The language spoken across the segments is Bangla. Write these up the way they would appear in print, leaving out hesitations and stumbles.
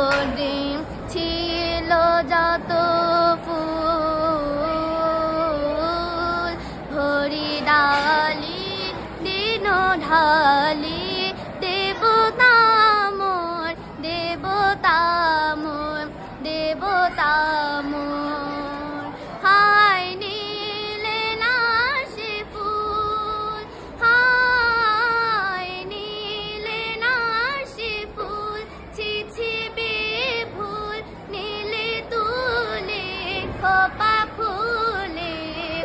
নবদ্বীপ ছিল যত ফুল ভরি ডালি দিন ঢালি দেবতা মোর দেবতা মোর দেবতা মোর হায় নীলে না সে ফুল হায় নীলে না সে ফুল ছি ছি বেফুল নীলে তুলে খোপা ফুলে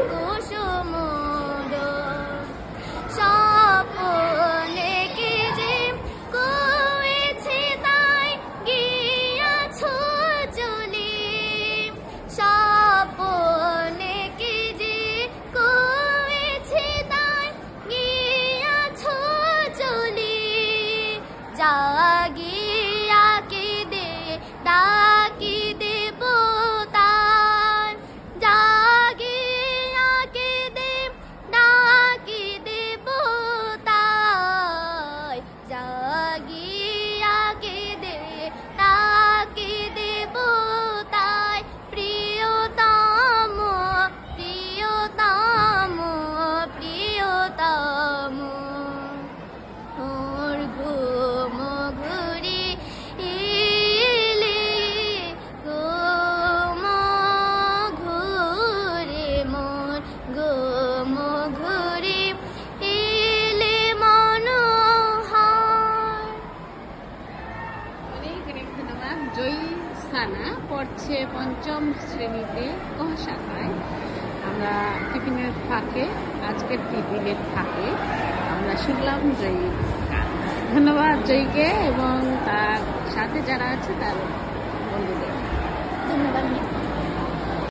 কুসুম স্বপনে কি যে করেছে তাই গিয়াছ চলে স্বপনে কি যে করেছে তাই গিয়াছ চলে জাগিয়া কে দে ডাকি দেবতার জাগিয়া কে দে ডাকি দেবতার জাগিয়া কে দে ডাকি দেবতার প্রিয়তম প্রিয়তম প্রিয়তম ওর ঘুম ঘুরি এলে ঘুম ঘুরে মোর ঘুম ঘুরি এলে মনোহর। অনেক অনেক ধন্যবাদ। জয়ী সানা পড়ছে পঞ্চম শ্রেণীতে ক শাখায়। আমরা টিফিনের ফাঁকে আজকের টিফিনের ফাঁকে আমরা শুনলাম জয়ী গান। ধন্যবাদ জয়ীকে এবং তার সাথে যারা আছে তার বন্ধুদের। ধন্যবাদ।